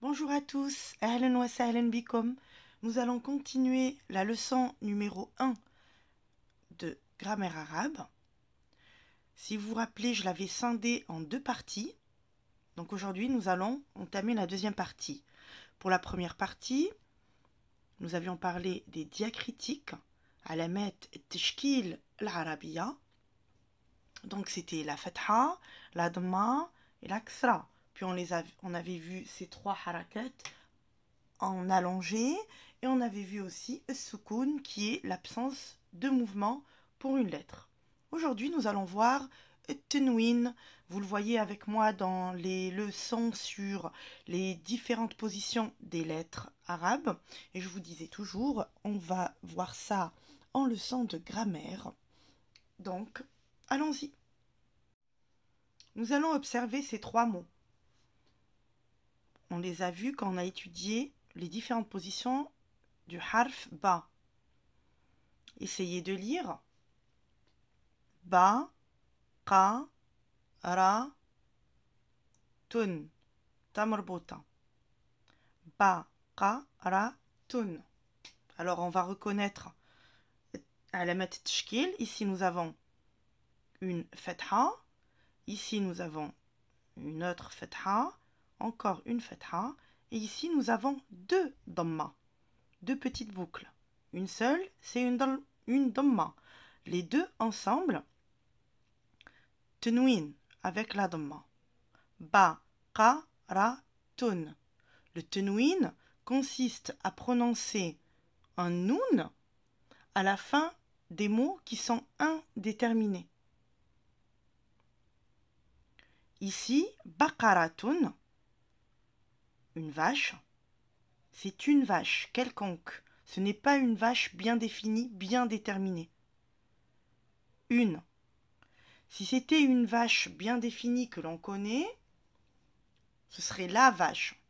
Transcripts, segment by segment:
Bonjour à tous, Ahlan wa sahlan bikom. Nous allons continuer la leçon numéro 1 de grammaire arabe. Si vous vous rappelez, je l'avais scindée en deux parties. Donc aujourd'hui, nous allons entamer la deuxième partie. Pour la première partie, nous avions parlé des diacritiques, alamat teshkil al-arabiya. Donc c'était la fatha, la dhamma et la kasra. Puis on avait vu ces trois harakat en allongé, et on avait vu aussi sukun qui est l'absence de mouvement pour une lettre. Aujourd'hui, nous allons voir tenwin. Vous le voyez avec moi dans les leçons sur les différentes positions des lettres arabes. Et je vous disais toujours, on va voir ça en leçon de grammaire. Donc, allons-y. Nous allons observer ces trois mots. On les a vus quand on a étudié les différentes positions du harf ba. Essayez de lire ba, qa, ra, tun, tamarbota. Ba, qa, ra, tun. Alors on va reconnaître alamat tashkil. Ici nous avons une fatha. Ici nous avons une autre fatha. Encore une fatha. Et ici nous avons deux dhamma. Deux petites boucles. Une seule, c'est une dhamma. Les deux ensemble, tenwin avec la dhamma. Ba, qa, ra, tun. Le tenwin consiste à prononcer un noun à la fin des mots qui sont indéterminés. Ici, baqaratun, une vache, c'est une vache quelconque. Ce n'est pas une vache bien définie, bien déterminée. Une. Si c'était une vache bien définie que l'on connaît, ce serait la vache.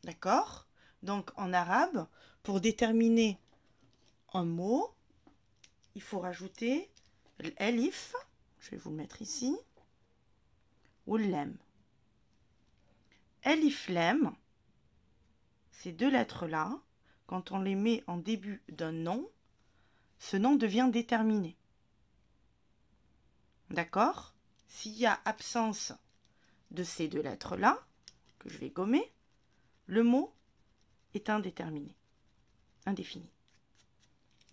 D'accord? Donc en arabe, pour déterminer un mot, il faut rajouter l'alif, je vais vous le mettre ici, ou l'em. Alif, lem, ces deux lettres-là, quand on les met en début d'un nom, ce nom devient déterminé. D'accord? S'il y a absence de ces deux lettres-là, que je vais gommer, le mot est indéterminé, indéfini.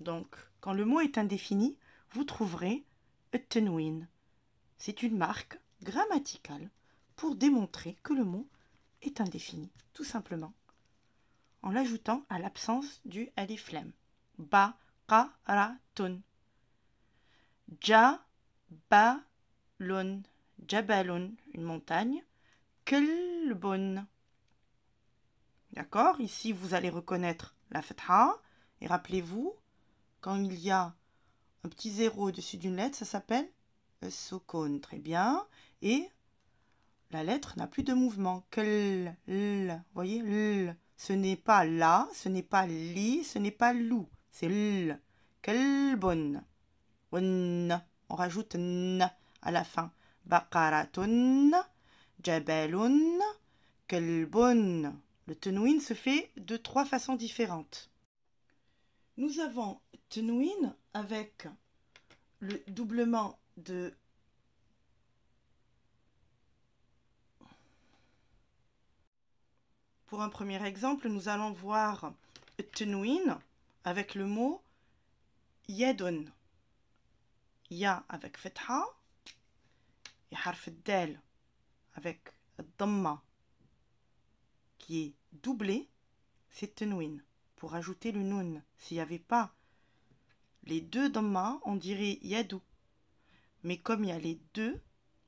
Donc, quand le mot est indéfini, vous trouverez tenwin. C'est une marque grammaticale pour démontrer que le mot est indéfini, tout simplement, en l'ajoutant à l'absence du alif lam. Ba, qa, ra, tun. Ja, ba, lun, jabalun, une montagne. Kelbun. D'accord? Ici, vous allez reconnaître la fatha. Et rappelez-vous, quand il y a un petit zéro au-dessus d'une lettre, ça s'appelle sukun. Très bien. Et la lettre n'a plus de mouvement. Kel, l. Vous voyez? L. Ce n'est pas la, ce n'est pas li, ce n'est pas lou. C'est l. Kelbun. On rajoute n à la fin. Baqaratun, jabalun, kelbun. Le tenwin se fait de trois façons différentes. Nous avons tenwin avec le doublement de Pour un premier exemple, nous allons voir tenwin avec le mot yadun. Ya avec fatha et harf dal avec dhamma qui est doublé, c'est tenwin. Pour ajouter le nun, s'il n'y avait pas les deux dhamma, on dirait yadou. Mais comme il y a les deux,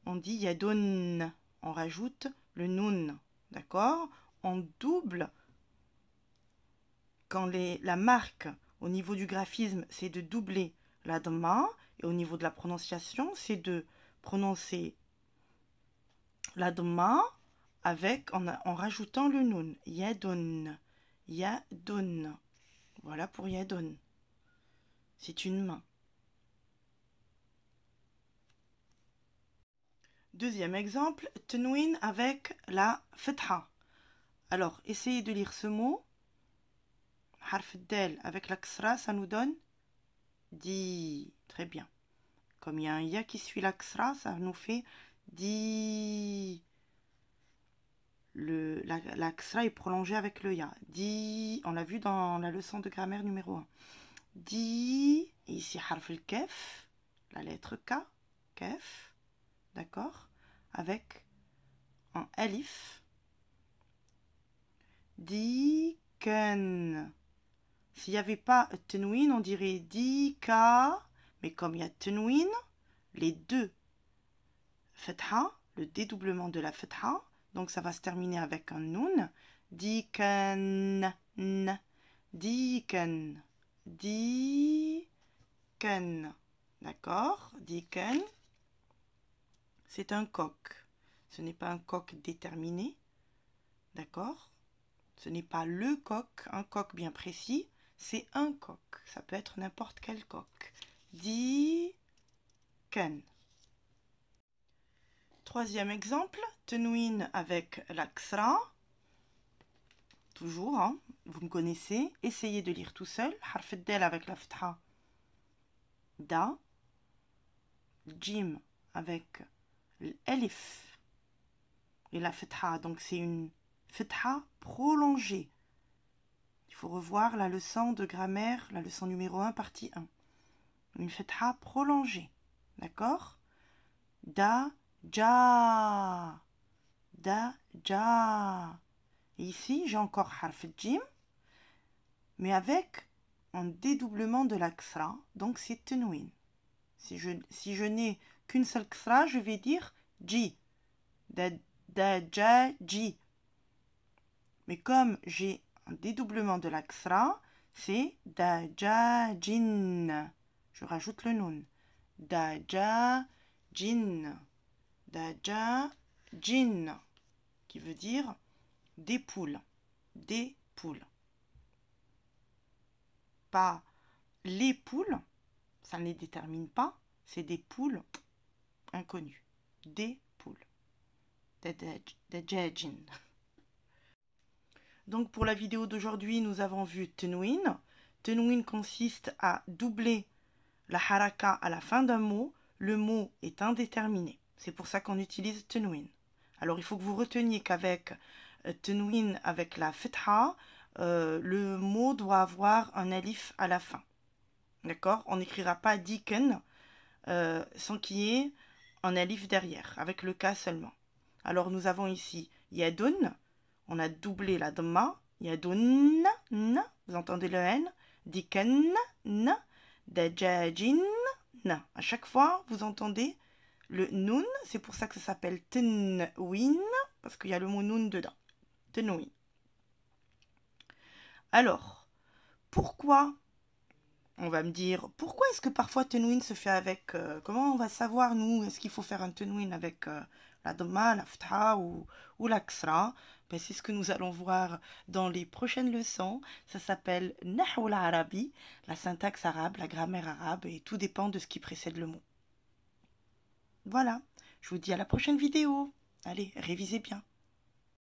on dit yadun. On rajoute le nun. D'accord? On double. Quand la marque au niveau du graphisme, c'est de doubler la dhamma. Et au niveau de la prononciation, c'est de prononcer la dhamma en rajoutant le nun. Yadun. Yadun. Voilà pour yadun. C'est une main. Deuxième exemple, tenwin avec la fatha. Alors, essayez de lire ce mot. Harf del avec la ksra, ça nous donne di. Très bien. Comme il y a un ya qui suit la ksra, ça nous fait di. La ksra est prolongée avec le ya. Di. On l'a vu dans la leçon de grammaire numéro 1. Di. Et ici, harf el kef, la lettre K. Kef. D'accord? Avec un alif. Diken. S'il n'y avait pas tenwin, on dirait dika. Mais comme il y a tenwin, les deux fatha, le dédoublement de la fatha, donc ça va se terminer avec un nun. Diken. Diken. Diken. D'accord? Diken. C'est un coq. Ce n'est pas un coq déterminé. D'accord? Ce n'est pas le coq, un coq bien précis. C'est un coq. Ça peut être n'importe quel coq. Diken. Troisième exemple. Tenwin avec la ksra. Toujours, hein, vous me connaissez. Essayez de lire tout seul. Harf del avec la fatha. Da. Jim avec l'elif et la fatha. Donc c'est une fatha prolongée. Il faut revoir la leçon de grammaire, la leçon numéro 1, partie 1. Une fatha prolongée. D'accord? Da, ja. Da, ja. Et ici, j'ai encore harf jim, mais avec un dédoublement de la ksra. Donc c'est tenwin. Si je n'ai qu'une seule ksra, je vais dire ji. Da, ja, ji. Mais comme j'ai un dédoublement de la ksra, c'est da, ja, jin. Je rajoute le nun. Da, ja, jin. Da, ja, jin. Qui veut dire des poules. Des poules. Pas les poules. Ça ne les détermine pas. C'est des poules inconnues. Des poules. Dajajin. Donc pour la vidéo d'aujourd'hui, nous avons vu tenwin. Tenwin consiste à doubler la haraka à la fin d'un mot. Le mot est indéterminé. C'est pour ça qu'on utilise tenwin. Alors il faut que vous reteniez qu'avec tenwin avec la fatha, le mot doit avoir un alif à la fin. D'accord? On n'écrira pas diken sans qu'il y ait un alif derrière, avec le K seulement. Alors nous avons ici yadun, on a doublé la dhamma, yadun, vous entendez le N, diken, dajajin, à chaque fois vous entendez le nun, c'est pour ça que ça s'appelle tenwin, parce qu'il y a le mot nun dedans, tenwin. Alors, pourquoi, on va me dire, pourquoi est-ce que parfois tenwin se fait avec, comment on va savoir nous, est-ce qu'il faut faire un tenwin avec la dhamma, la fatha ou la ksra? Ben, c'est ce que nous allons voir dans les prochaines leçons. Ça s'appelle Nahw al-Arabi, la syntaxe arabe, la grammaire arabe, et tout dépend de ce qui précède le mot. Voilà, je vous dis à la prochaine vidéo. Allez, révisez bien.